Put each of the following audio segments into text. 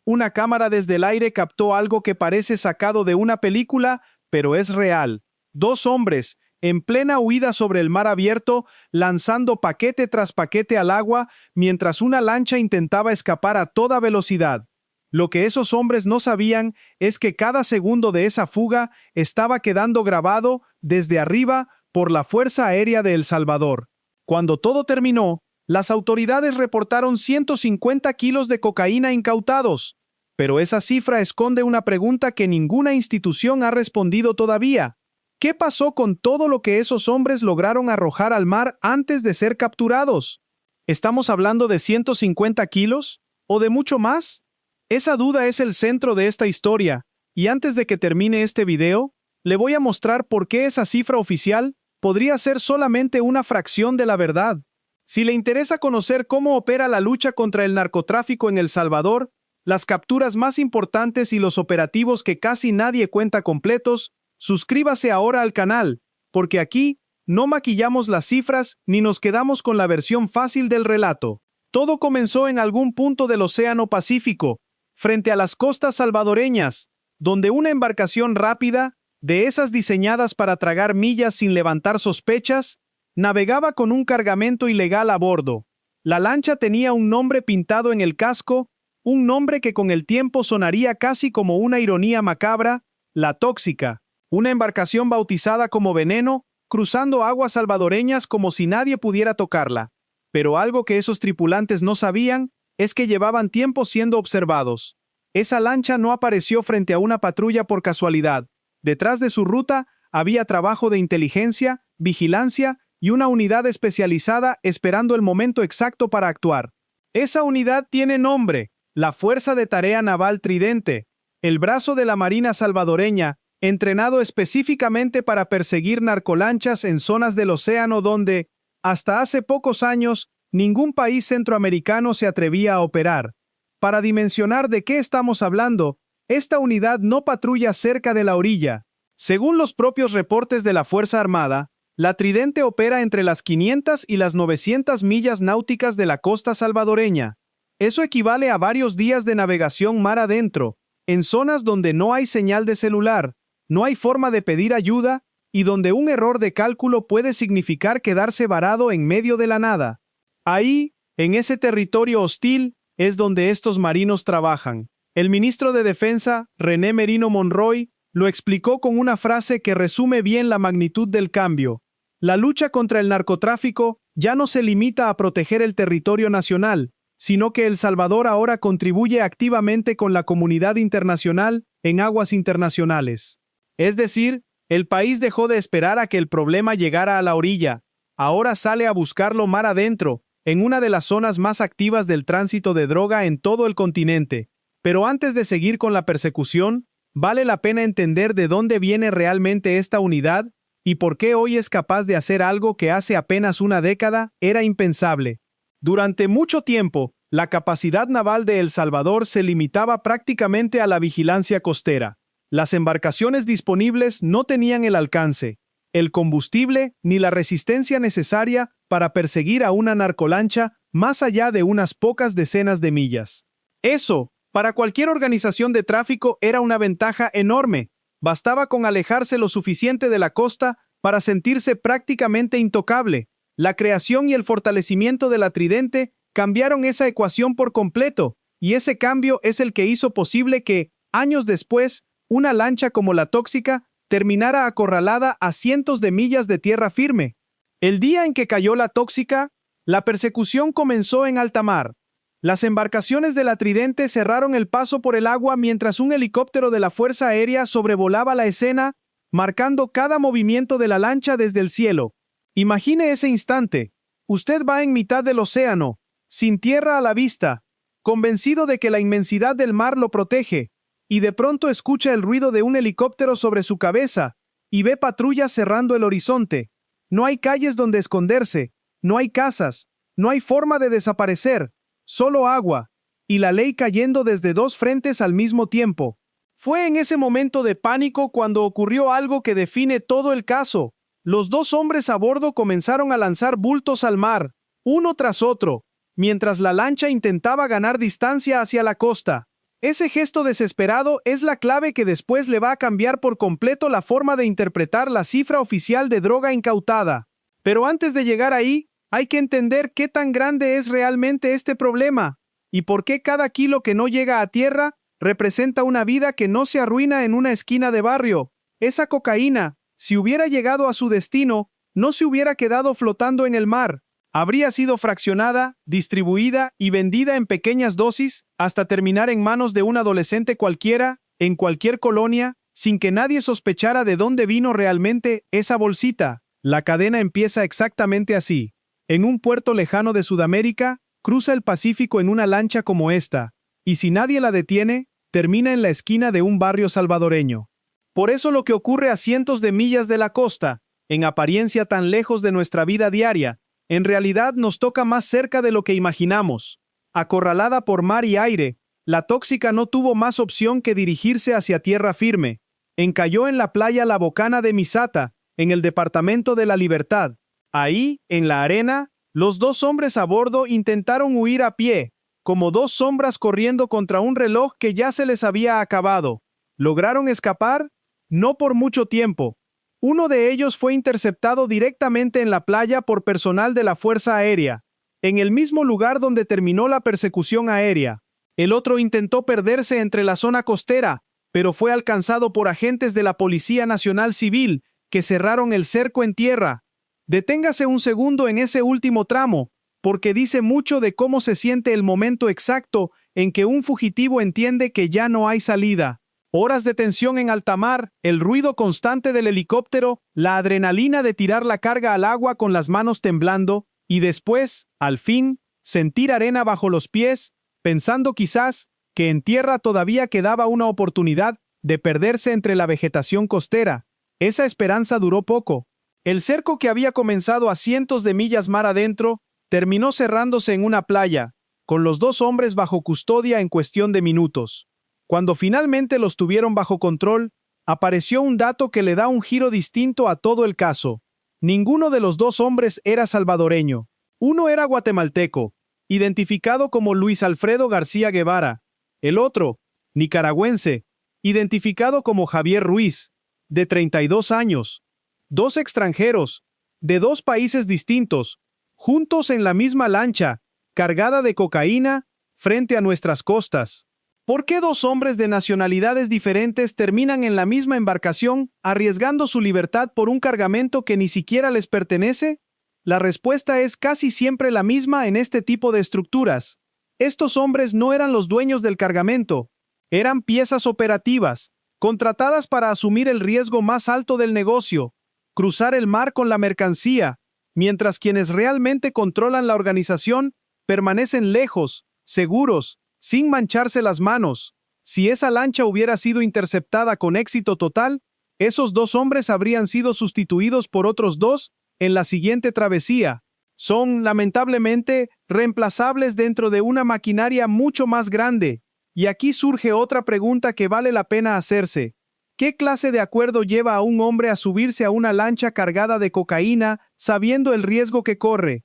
una cámara desde el aire captó algo que parece sacado de una película, pero es real. Dos hombres, en plena huida sobre el mar abierto, lanzando paquete tras paquete al agua, mientras una lancha intentaba escapar a toda velocidad. Lo que esos hombres no sabían es que cada segundo de esa fuga estaba quedando grabado desde arriba por la Fuerza Aérea de El Salvador. Cuando todo terminó, las autoridades reportaron 150 kilos de cocaína incautados. Pero esa cifra esconde una pregunta que ninguna institución ha respondido todavía. ¿Qué pasó con todo lo que esos hombres lograron arrojar al mar antes de ser capturados? ¿Estamos hablando de 150 kilos? ¿O de mucho más? Esa duda es el centro de esta historia, y antes de que termine este video, le voy a mostrar por qué esa cifra oficial podría ser solamente una fracción de la verdad. Si le interesa conocer cómo opera la lucha contra el narcotráfico en El Salvador, las capturas más importantes y los operativos que casi nadie cuenta completos, suscríbase ahora al canal, porque aquí no maquillamos las cifras ni nos quedamos con la versión fácil del relato. Todo comenzó en algún punto del Océano Pacífico, frente a las costas salvadoreñas, donde una embarcación rápida, de esas diseñadas para tragar millas sin levantar sospechas, navegaba con un cargamento ilegal a bordo. La lancha tenía un nombre pintado en el casco, un nombre que con el tiempo sonaría casi como una ironía macabra: La Tóxica, una embarcación bautizada como Veneno, cruzando aguas salvadoreñas como si nadie pudiera tocarla. Pero algo que esos tripulantes no sabían es que llevaban tiempo siendo observados. Esa lancha no apareció frente a una patrulla por casualidad. Detrás de su ruta había trabajo de inteligencia, vigilancia y una unidad especializada esperando el momento exacto para actuar. Esa unidad tiene nombre: la Fuerza de Tarea Naval Tridente, el brazo de la Marina salvadoreña, entrenado específicamente para perseguir narcolanchas en zonas del océano donde, hasta hace pocos años, ningún país centroamericano se atrevía a operar. Para dimensionar de qué estamos hablando, esta unidad no patrulla cerca de la orilla. Según los propios reportes de la Fuerza Armada, la Tridente opera entre las 500 y las 900 millas náuticas de la costa salvadoreña. Eso equivale a varios días de navegación mar adentro, en zonas donde no hay señal de celular, no hay forma de pedir ayuda y donde un error de cálculo puede significar quedarse varado en medio de la nada. Ahí, en ese territorio hostil, es donde estos marinos trabajan. El ministro de Defensa, René Merino Monroy, lo explicó con una frase que resume bien la magnitud del cambio. La lucha contra el narcotráfico ya no se limita a proteger el territorio nacional, sino que El Salvador ahora contribuye activamente con la comunidad internacional en aguas internacionales. Es decir, el país dejó de esperar a que el problema llegara a la orilla. Ahora sale a buscarlo mar adentro, en una de las zonas más activas del tránsito de droga en todo el continente. Pero antes de seguir con la persecución, vale la pena entender de dónde viene realmente esta unidad y por qué hoy es capaz de hacer algo que hace apenas una década era impensable. Durante mucho tiempo, la capacidad naval de El Salvador se limitaba prácticamente a la vigilancia costera. Las embarcaciones disponibles no tenían el alcance, el combustible ni la resistencia necesaria para perseguir a una narcolancha más allá de unas pocas decenas de millas. Eso, para cualquier organización de tráfico, era una ventaja enorme. Bastaba con alejarse lo suficiente de la costa para sentirse prácticamente intocable. La creación y el fortalecimiento de la Tridente cambiaron esa ecuación por completo, y ese cambio es el que hizo posible que, años después, una lancha como la Tóxica terminara acorralada a cientos de millas de tierra firme. El día en que cayó la Tóxica, la persecución comenzó en alta mar. Las embarcaciones de la Tridente cerraron el paso por el agua mientras un helicóptero de la Fuerza Aérea sobrevolaba la escena, marcando cada movimiento de la lancha desde el cielo. Imagine ese instante. Usted va en mitad del océano, sin tierra a la vista, convencido de que la inmensidad del mar lo protege, y de pronto escucha el ruido de un helicóptero sobre su cabeza y ve patrullas cerrando el horizonte. No hay calles donde esconderse, no hay casas, no hay forma de desaparecer. Solo agua, y la ley cayendo desde dos frentes al mismo tiempo. Fue en ese momento de pánico cuando ocurrió algo que define todo el caso. Los dos hombres a bordo comenzaron a lanzar bultos al mar, uno tras otro, mientras la lancha intentaba ganar distancia hacia la costa. Ese gesto desesperado es la clave que después le va a cambiar por completo la forma de interpretar la cifra oficial de droga incautada. Pero antes de llegar ahí, hay que entender qué tan grande es realmente este problema y por qué cada kilo que no llega a tierra representa una vida que no se arruina en una esquina de barrio. Esa cocaína, si hubiera llegado a su destino, no se hubiera quedado flotando en el mar. Habría sido fraccionada, distribuida y vendida en pequeñas dosis hasta terminar en manos de un adolescente cualquiera, en cualquier colonia, sin que nadie sospechara de dónde vino realmente esa bolsita. La cadena empieza exactamente así. En un puerto lejano de Sudamérica, cruza el Pacífico en una lancha como esta, y si nadie la detiene, termina en la esquina de un barrio salvadoreño. Por eso lo que ocurre a cientos de millas de la costa, en apariencia tan lejos de nuestra vida diaria, en realidad nos toca más cerca de lo que imaginamos. Acorralada por mar y aire, la tóxica no tuvo más opción que dirigirse hacia tierra firme. Encalló en la playa La Bocana de Misata, en el departamento de La Libertad. Ahí, en la arena, los dos hombres a bordo intentaron huir a pie, como dos sombras corriendo contra un reloj que ya se les había acabado. ¿Lograron escapar? No por mucho tiempo. Uno de ellos fue interceptado directamente en la playa por personal de la Fuerza Aérea, en el mismo lugar donde terminó la persecución aérea. El otro intentó perderse entre la zona costera, pero fue alcanzado por agentes de la Policía Nacional Civil, que cerraron el cerco en tierra. Deténgase un segundo en ese último tramo, porque dice mucho de cómo se siente el momento exacto en que un fugitivo entiende que ya no hay salida. Horas de tensión en alta mar, el ruido constante del helicóptero, la adrenalina de tirar la carga al agua con las manos temblando, y después, al fin, sentir arena bajo los pies, pensando quizás que en tierra todavía quedaba una oportunidad de perderse entre la vegetación costera. Esa esperanza duró poco. El cerco que había comenzado a cientos de millas mar adentro terminó cerrándose en una playa, con los dos hombres bajo custodia en cuestión de minutos. Cuando finalmente los tuvieron bajo control, apareció un dato que le da un giro distinto a todo el caso. Ninguno de los dos hombres era salvadoreño. Uno era guatemalteco, identificado como Luis Alfredo García Guevara. El otro, nicaragüense, identificado como Javier Ruiz, de 32 años. Dos extranjeros, de dos países distintos, juntos en la misma lancha, cargada de cocaína, frente a nuestras costas. ¿Por qué dos hombres de nacionalidades diferentes terminan en la misma embarcación, arriesgando su libertad por un cargamento que ni siquiera les pertenece? La respuesta es casi siempre la misma en este tipo de estructuras. Estos hombres no eran los dueños del cargamento, eran piezas operativas, contratadas para asumir el riesgo más alto del negocio, cruzar el mar con la mercancía, mientras quienes realmente controlan la organización permanecen lejos, seguros, sin mancharse las manos. Si esa lancha hubiera sido interceptada con éxito total, esos dos hombres habrían sido sustituidos por otros dos en la siguiente travesía. Son, lamentablemente, reemplazables dentro de una maquinaria mucho más grande. Y aquí surge otra pregunta que vale la pena hacerse. ¿Qué clase de acuerdo lleva a un hombre a subirse a una lancha cargada de cocaína sabiendo el riesgo que corre?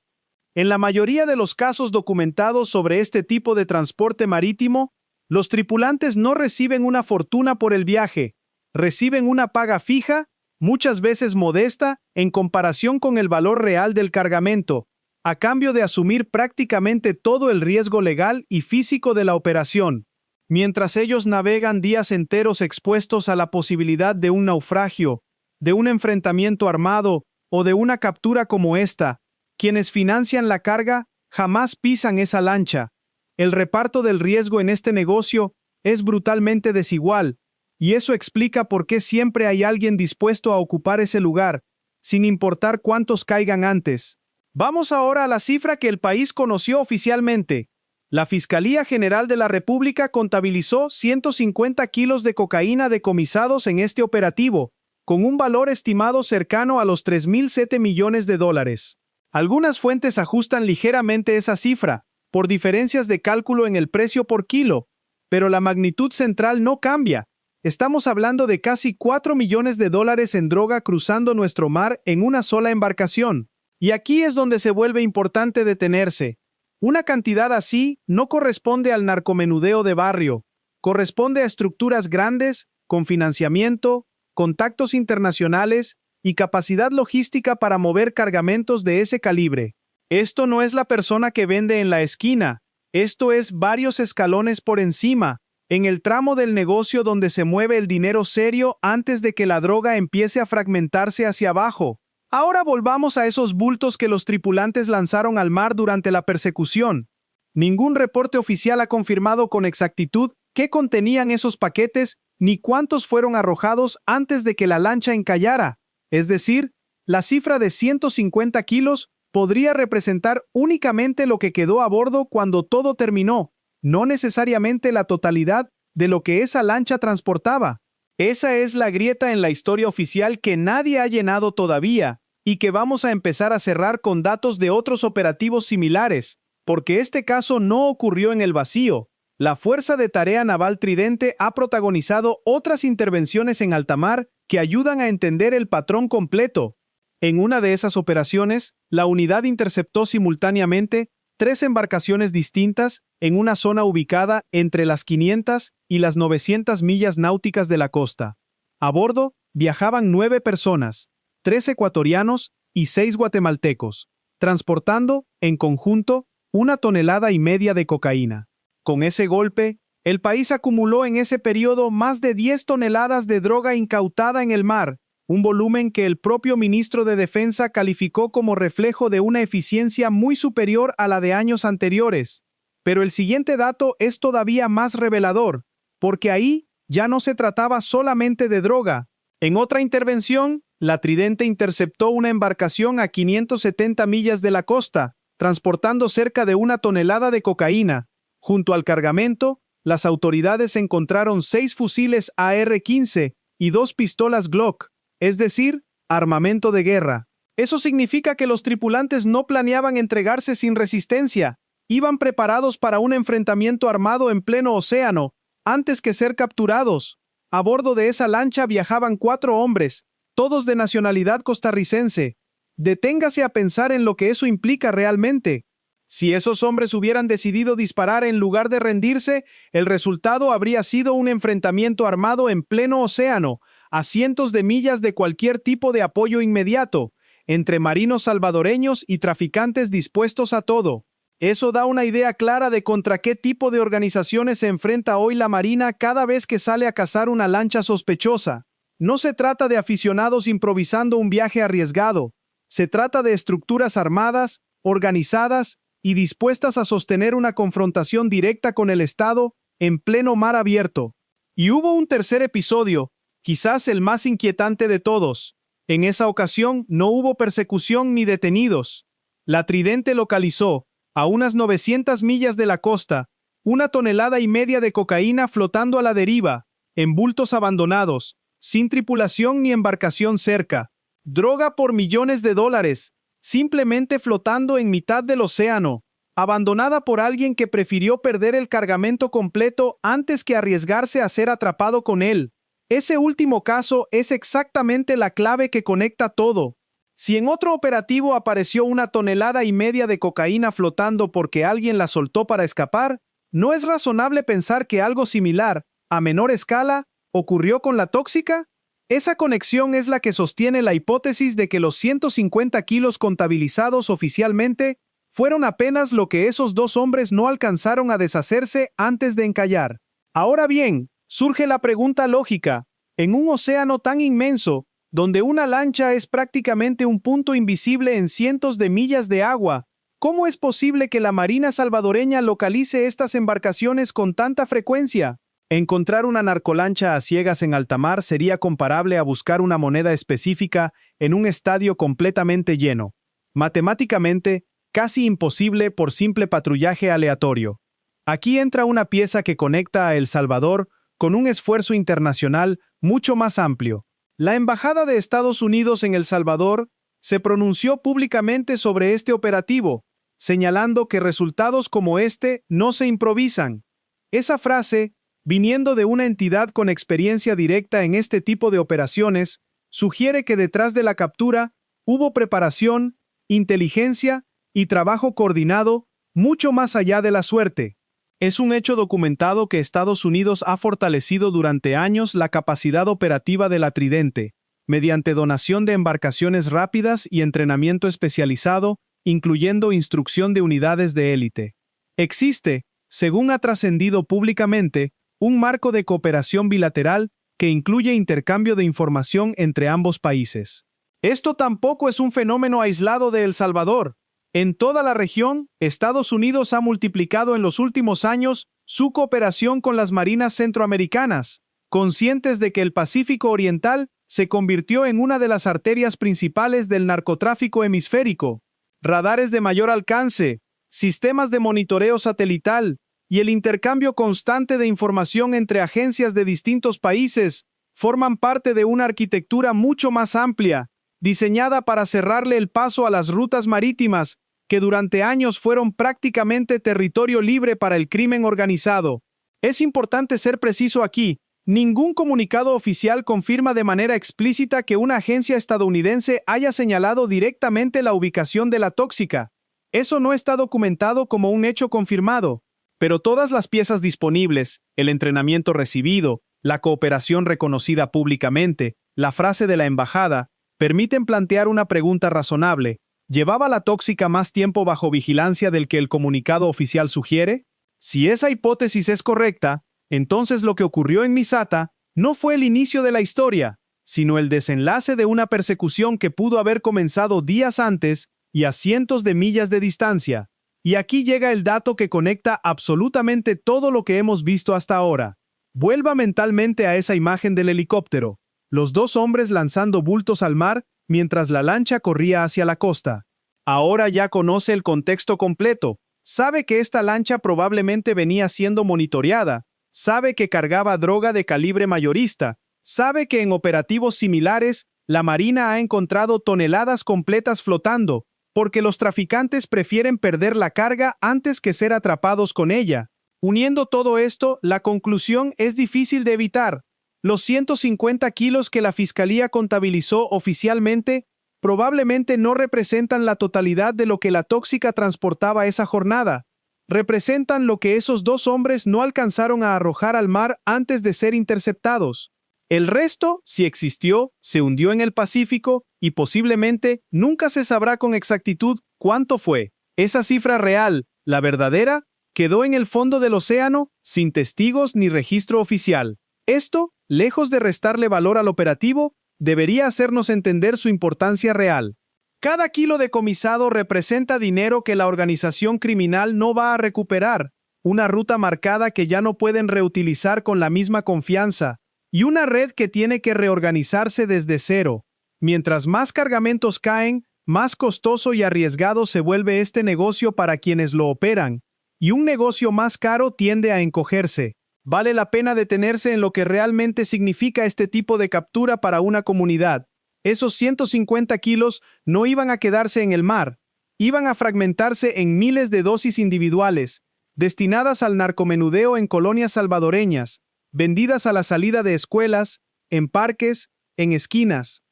En la mayoría de los casos documentados sobre este tipo de transporte marítimo, los tripulantes no reciben una fortuna por el viaje, reciben una paga fija, muchas veces modesta, en comparación con el valor real del cargamento, a cambio de asumir prácticamente todo el riesgo legal y físico de la operación. Mientras ellos navegan días enteros expuestos a la posibilidad de un naufragio, de un enfrentamiento armado o de una captura como esta, quienes financian la carga jamás pisan esa lancha. El reparto del riesgo en este negocio es brutalmente desigual, y eso explica por qué siempre hay alguien dispuesto a ocupar ese lugar, sin importar cuántos caigan antes. Vamos ahora a la cifra que el país conoció oficialmente. La Fiscalía General de la República contabilizó 150 kilos de cocaína decomisados en este operativo, con un valor estimado cercano a los 3.007 millones de dólares. Algunas fuentes ajustan ligeramente esa cifra, por diferencias de cálculo en el precio por kilo, pero la magnitud central no cambia. Estamos hablando de casi 4 millones de dólares en droga cruzando nuestro mar en una sola embarcación. Y aquí es donde se vuelve importante detenerse. Una cantidad así no corresponde al narcomenudeo de barrio. Corresponde a estructuras grandes, con financiamiento, contactos internacionales y capacidad logística para mover cargamentos de ese calibre. Esto no es la persona que vende en la esquina, esto es varios escalones por encima, en el tramo del negocio donde se mueve el dinero serio antes de que la droga empiece a fragmentarse hacia abajo. Ahora volvamos a esos bultos que los tripulantes lanzaron al mar durante la persecución. Ningún reporte oficial ha confirmado con exactitud qué contenían esos paquetes ni cuántos fueron arrojados antes de que la lancha encallara. Es decir, la cifra de 150 kilos podría representar únicamente lo que quedó a bordo cuando todo terminó, no necesariamente la totalidad de lo que esa lancha transportaba. Esa es la grieta en la historia oficial que nadie ha llenado todavía y que vamos a empezar a cerrar con datos de otros operativos similares, porque este caso no ocurrió en el vacío. La Fuerza de Tarea Naval Tridente ha protagonizado otras intervenciones en alta mar que ayudan a entender el patrón completo. En una de esas operaciones, la unidad interceptó simultáneamente 3 embarcaciones distintas en una zona ubicada entre las 500 y las 900 millas náuticas de la costa. A bordo viajaban 9 personas, 3 ecuatorianos y 6 guatemaltecos, transportando, en conjunto, 1,5 toneladas de cocaína. Con ese golpe, el país acumuló en ese periodo más de 10 toneladas de droga incautada en el mar, un volumen que el propio ministro de Defensa calificó como reflejo de una eficiencia muy superior a la de años anteriores. Pero el siguiente dato es todavía más revelador, porque ahí ya no se trataba solamente de droga. En otra intervención, la Tridente interceptó una embarcación a 570 millas de la costa, transportando cerca de 1 tonelada de cocaína. Junto al cargamento, las autoridades encontraron 6 fusiles AR-15 y 2 pistolas Glock, es decir, armamento de guerra. Eso significa que los tripulantes no planeaban entregarse sin resistencia, iban preparados para un enfrentamiento armado en pleno océano, antes que ser capturados. A bordo de esa lancha viajaban 4 hombres, todos de nacionalidad costarricense. Deténgase a pensar en lo que eso implica realmente. Si esos hombres hubieran decidido disparar en lugar de rendirse, el resultado habría sido un enfrentamiento armado en pleno océano, a cientos de millas de cualquier tipo de apoyo inmediato, entre marinos salvadoreños y traficantes dispuestos a todo. Eso da una idea clara de contra qué tipo de organizaciones se enfrenta hoy la Marina cada vez que sale a cazar una lancha sospechosa. No se trata de aficionados improvisando un viaje arriesgado, se trata de estructuras armadas, organizadas y dispuestas a sostener una confrontación directa con el Estado en pleno mar abierto. Y hubo un tercer episodio, quizás el más inquietante de todos. En esa ocasión no hubo persecución ni detenidos. La Tridente localizó, a unas 900 millas de la costa, 1,5 toneladas de cocaína flotando a la deriva, en bultos abandonados, sin tripulación ni embarcación cerca. Droga por millones de dólares, simplemente flotando en mitad del océano, abandonada por alguien que prefirió perder el cargamento completo antes que arriesgarse a ser atrapado con él. Ese último caso es exactamente la clave que conecta todo. Si en otro operativo apareció 1,5 toneladas de cocaína flotando porque alguien la soltó para escapar, ¿no es razonable pensar que algo similar, a menor escala, ocurrió con la tóxica? Esa conexión es la que sostiene la hipótesis de que los 150 kilos contabilizados oficialmente fueron apenas lo que esos 2 hombres no alcanzaron a deshacerse antes de encallar. Ahora bien, surge la pregunta lógica: en un océano tan inmenso, donde una lancha es prácticamente un punto invisible en cientos de millas de agua, ¿cómo es posible que la Marina salvadoreña localice estas embarcaciones con tanta frecuencia? Encontrar una narcolancha a ciegas en alta mar sería comparable a buscar una moneda específica en un estadio completamente lleno. Matemáticamente, casi imposible por simple patrullaje aleatorio. Aquí entra una pieza que conecta a El Salvador con un esfuerzo internacional mucho más amplio. La Embajada de Estados Unidos en El Salvador se pronunció públicamente sobre este operativo, señalando que resultados como este no se improvisan. Esa frase, viniendo de una entidad con experiencia directa en este tipo de operaciones, sugiere que detrás de la captura hubo preparación, inteligencia y trabajo coordinado mucho más allá de la suerte. Es un hecho documentado que Estados Unidos ha fortalecido durante años la capacidad operativa de la Tridente, mediante donación de embarcaciones rápidas y entrenamiento especializado, incluyendo instrucción de unidades de élite. Existe, según ha trascendido públicamente, un marco de cooperación bilateral que incluye intercambio de información entre ambos países. Esto tampoco es un fenómeno aislado de El Salvador. En toda la región, Estados Unidos ha multiplicado en los últimos años su cooperación con las marinas centroamericanas, conscientes de que el Pacífico Oriental se convirtió en una de las arterias principales del narcotráfico hemisférico. Radares de mayor alcance, sistemas de monitoreo satelital y el intercambio constante de información entre agencias de distintos países forman parte de una arquitectura mucho más amplia, diseñada para cerrarle el paso a las rutas marítimas que durante años fueron prácticamente territorio libre para el crimen organizado. Es importante ser preciso aquí. Ningún comunicado oficial confirma de manera explícita que una agencia estadounidense haya señalado directamente la ubicación de la tóxica. Eso no está documentado como un hecho confirmado, pero todas las piezas disponibles, el entrenamiento recibido, la cooperación reconocida públicamente, la frase de la embajada, permiten plantear una pregunta razonable. ¿Llevaba la tóxica más tiempo bajo vigilancia del que el comunicado oficial sugiere? Si esa hipótesis es correcta, entonces lo que ocurrió en Misata no fue el inicio de la historia, sino el desenlace de una persecución que pudo haber comenzado días antes y a cientos de millas de distancia. Y aquí llega el dato que conecta absolutamente todo lo que hemos visto hasta ahora. Vuelva mentalmente a esa imagen del helicóptero, los dos hombres lanzando bultos al mar mientras la lancha corría hacia la costa. Ahora ya conoce el contexto completo, sabe que esta lancha probablemente venía siendo monitoreada, sabe que cargaba droga de calibre mayorista, sabe que en operativos similares la Marina ha encontrado toneladas completas flotando, porque los traficantes prefieren perder la carga antes que ser atrapados con ella. Uniendo todo esto, la conclusión es difícil de evitar. Los 150 kilos que la Fiscalía contabilizó oficialmente probablemente no representan la totalidad de lo que la tóxica transportaba esa jornada. Representan lo que esos dos hombres no alcanzaron a arrojar al mar antes de ser interceptados. El resto, si existió, se hundió en el Pacífico y posiblemente nunca se sabrá con exactitud cuánto fue. Esa cifra real, la verdadera, quedó en el fondo del océano sin testigos ni registro oficial. Esto, lejos de restarle valor al operativo, debería hacernos entender su importancia real. Cada kilo decomisado representa dinero que la organización criminal no va a recuperar, una ruta marcada que ya no pueden reutilizar con la misma confianza, y una red que tiene que reorganizarse desde cero. Mientras más cargamentos caen, más costoso y arriesgado se vuelve este negocio para quienes lo operan, y un negocio más caro tiende a encogerse. Vale la pena detenerse en lo que realmente significa este tipo de captura para una comunidad. Esos 150 kilos no iban a quedarse en el mar, iban a fragmentarse en miles de dosis individuales, destinadas al narcomenudeo en colonias salvadoreñas, vendidas a la salida de escuelas, en parques, en esquinas.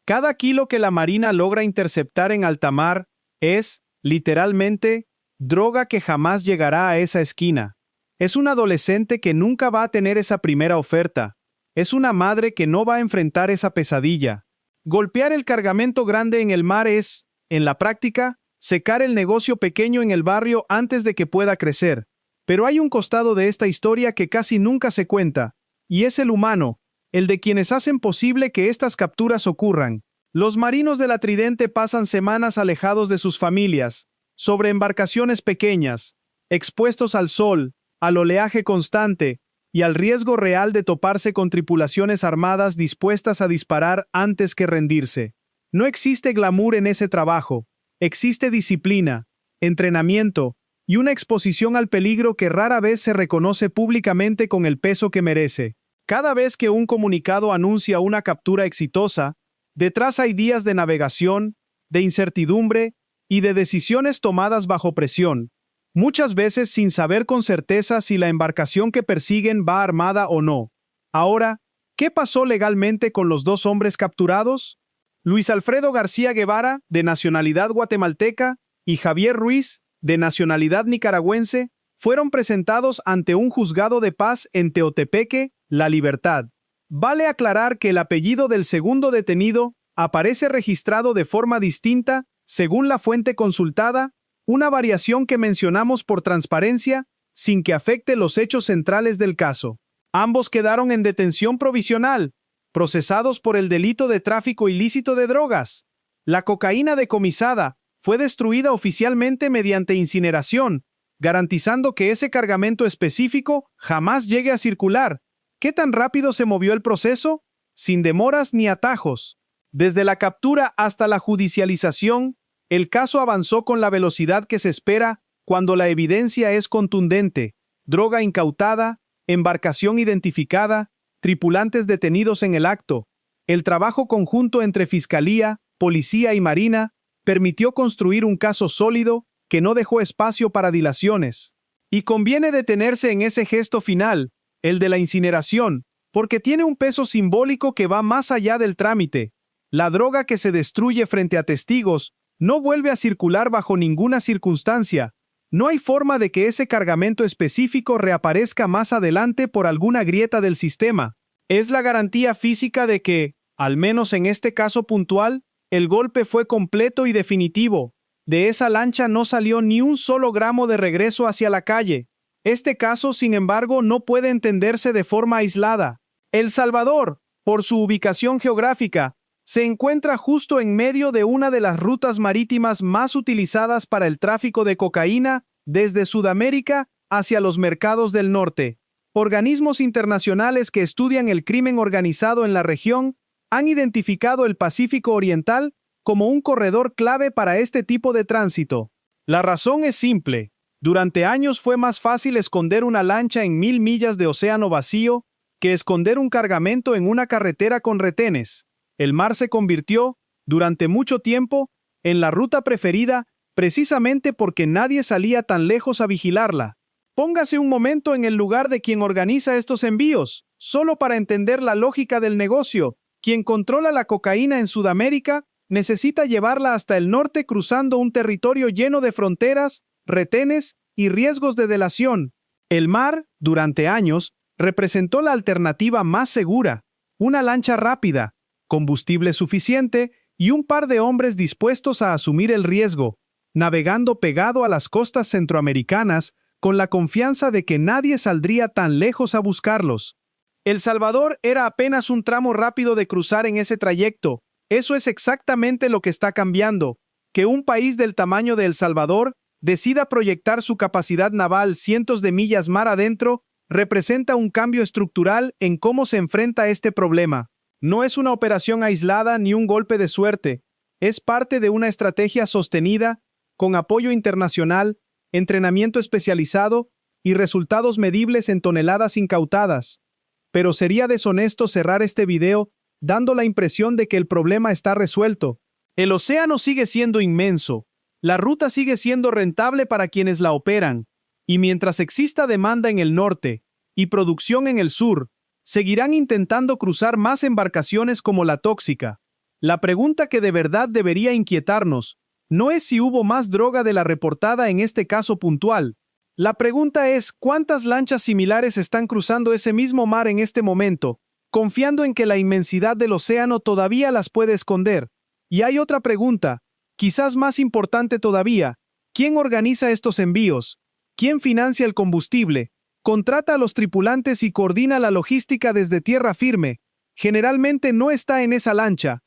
Cada kilo que la Marina logra interceptar en alta mar es, literalmente, droga que jamás llegará a esa esquina. Es un adolescente que nunca va a tener esa primera oferta. Es una madre que no va a enfrentar esa pesadilla. Golpear el cargamento grande en el mar es, en la práctica, secar el negocio pequeño en el barrio antes de que pueda crecer. Pero hay un costado de esta historia que casi nunca se cuenta, y es el humano, el de quienes hacen posible que estas capturas ocurran. Los marinos de la Tridente pasan semanas alejados de sus familias, sobre embarcaciones pequeñas, expuestos al sol, al oleaje constante y al riesgo real de toparse con tripulaciones armadas dispuestas a disparar antes que rendirse. No existe glamour en ese trabajo, existe disciplina, entrenamiento y una exposición al peligro que rara vez se reconoce públicamente con el peso que merece. Cada vez que un comunicado anuncia una captura exitosa, detrás hay días de navegación, de incertidumbre y de decisiones tomadas bajo presión, muchas veces sin saber con certeza si la embarcación que persiguen va armada o no. Ahora, ¿qué pasó legalmente con los dos hombres capturados? Luis Alfredo García Guevara, de nacionalidad guatemalteca, y Javier Ruiz, de nacionalidad nicaragüense, fueron presentados ante un juzgado de paz en Teotepeque, La Libertad. Vale aclarar que el apellido del segundo detenido aparece registrado de forma distinta según la fuente consultada, una variación que mencionamos por transparencia, sin que afecte los hechos centrales del caso. Ambos quedaron en detención provisional, procesados por el delito de tráfico ilícito de drogas. La cocaína decomisada fue destruida oficialmente mediante incineración, garantizando que ese cargamento específico jamás llegue a circular. ¿Qué tan rápido se movió el proceso? Sin demoras ni atajos. Desde la captura hasta la judicialización, el caso avanzó con la velocidad que se espera cuando la evidencia es contundente: droga incautada, embarcación identificada, tripulantes detenidos en el acto. El trabajo conjunto entre Fiscalía, Policía y Marina permitió construir un caso sólido que no dejó espacio para dilaciones. Y conviene detenerse en ese gesto final, el de la incineración, porque tiene un peso simbólico que va más allá del trámite. La droga que se destruye frente a testigos no vuelve a circular bajo ninguna circunstancia. No hay forma de que ese cargamento específico reaparezca más adelante por alguna grieta del sistema. Es la garantía física de que, al menos en este caso puntual, el golpe fue completo y definitivo. De esa lancha no salió ni un solo gramo de regreso hacia la calle. Este caso, sin embargo, no puede entenderse de forma aislada. El Salvador, por su ubicación geográfica, se encuentra justo en medio de una de las rutas marítimas más utilizadas para el tráfico de cocaína desde Sudamérica hacia los mercados del norte. Organismos internacionales que estudian el crimen organizado en la región han identificado el Pacífico Oriental como un corredor clave para este tipo de tránsito. La razón es simple. Durante años fue más fácil esconder una lancha en 1000 millas de océano vacío que esconder un cargamento en una carretera con retenes. El mar se convirtió, durante mucho tiempo, en la ruta preferida precisamente porque nadie salía tan lejos a vigilarla. Póngase un momento en el lugar de quien organiza estos envíos, solo para entender la lógica del negocio. Quien controla la cocaína en Sudamérica necesita llevarla hasta el norte cruzando un territorio lleno de fronteras, retenes y riesgos de delación. El mar, durante años, representó la alternativa más segura: una lancha rápida, combustible suficiente y un par de hombres dispuestos a asumir el riesgo, navegando pegado a las costas centroamericanas con la confianza de que nadie saldría tan lejos a buscarlos. El Salvador era apenas un tramo rápido de cruzar en ese trayecto. Eso es exactamente lo que está cambiando. Que un país del tamaño de El Salvador decida proyectar su capacidad naval cientos de millas mar adentro representa un cambio estructural en cómo se enfrenta este problema. No es una operación aislada ni un golpe de suerte. Es parte de una estrategia sostenida, con apoyo internacional, entrenamiento especializado y resultados medibles en toneladas incautadas. Pero sería deshonesto cerrar este video dando la impresión de que el problema está resuelto. El océano sigue siendo inmenso, la ruta sigue siendo rentable para quienes la operan, y mientras exista demanda en el norte y producción en el sur, seguirán intentando cruzar más embarcaciones como la tóxica. La pregunta que de verdad debería inquietarnos no es si hubo más droga de la reportada en este caso puntual. La pregunta es cuántas lanchas similares están cruzando ese mismo mar en este momento, confiando en que la inmensidad del océano todavía las puede esconder. Y hay otra pregunta, quizás más importante todavía: ¿quién organiza estos envíos? ¿Quién financia el combustible? Contrata a los tripulantes y coordina la logística desde tierra firme. Generalmente no está en esa lancha.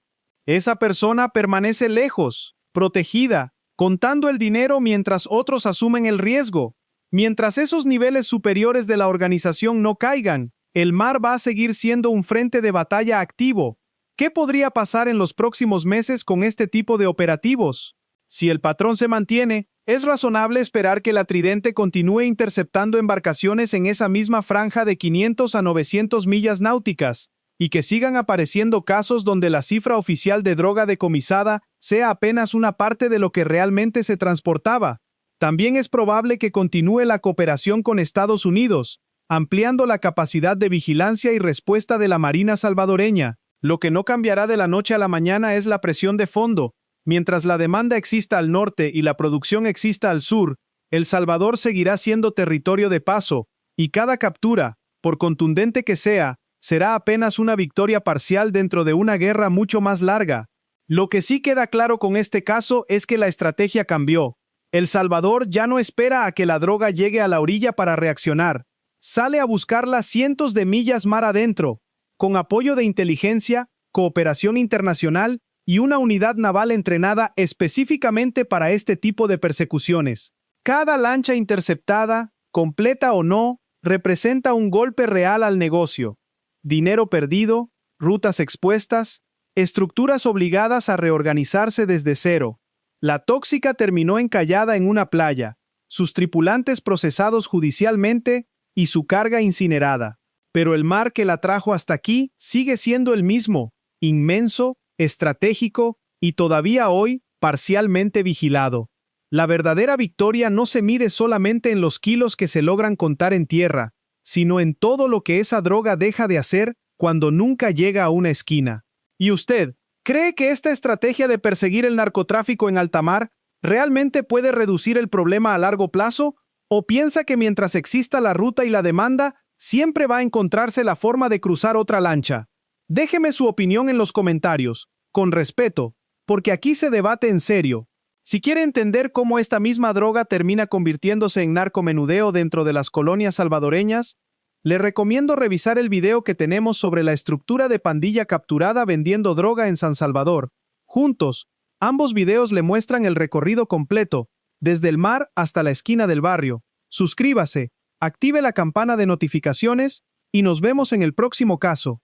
Esa persona permanece lejos, protegida, contando el dinero mientras otros asumen el riesgo. Mientras esos niveles superiores de la organización no caigan, el mar va a seguir siendo un frente de batalla activo. ¿Qué podría pasar en los próximos meses con este tipo de operativos? Si el patrón se mantiene, es razonable esperar que la Tridente continúe interceptando embarcaciones en esa misma franja de 500 a 900 millas náuticas, y que sigan apareciendo casos donde la cifra oficial de droga decomisada sea apenas una parte de lo que realmente se transportaba. También es probable que continúe la cooperación con Estados Unidos, ampliando la capacidad de vigilancia y respuesta de la Marina salvadoreña. Lo que no cambiará de la noche a la mañana es la presión de fondo. Mientras la demanda exista al norte y la producción exista al sur, El Salvador seguirá siendo territorio de paso, y cada captura, por contundente que sea, será apenas una victoria parcial dentro de una guerra mucho más larga. Lo que sí queda claro con este caso es que la estrategia cambió. El Salvador ya no espera a que la droga llegue a la orilla para reaccionar. Sale a buscarla cientos de millas mar adentro, con apoyo de inteligencia, cooperación internacional y una unidad naval entrenada específicamente para este tipo de persecuciones. Cada lancha interceptada, completa o no, representa un golpe real al negocio. Dinero perdido, rutas expuestas, estructuras obligadas a reorganizarse desde cero. La tóxica terminó encallada en una playa, sus tripulantes procesados judicialmente y su carga incinerada. Pero el mar que la trajo hasta aquí sigue siendo el mismo, inmenso, estratégico y todavía hoy parcialmente vigilado. La verdadera victoria no se mide solamente en los kilos que se logran contar en tierra, sino en todo lo que esa droga deja de hacer cuando nunca llega a una esquina. ¿Y usted, cree que esta estrategia de perseguir el narcotráfico en alta mar realmente puede reducir el problema a largo plazo? ¿O piensa que mientras exista la ruta y la demanda, siempre va a encontrarse la forma de cruzar otra lancha? Déjeme su opinión en los comentarios, con respeto, porque aquí se debate en serio. Si quiere entender cómo esta misma droga termina convirtiéndose en narcomenudeo dentro de las colonias salvadoreñas, le recomiendo revisar el video que tenemos sobre la estructura de pandilla capturada vendiendo droga en San Salvador. Juntos, ambos videos le muestran el recorrido completo, desde el mar hasta la esquina del barrio. Suscríbase, active la campana de notificaciones y nos vemos en el próximo caso.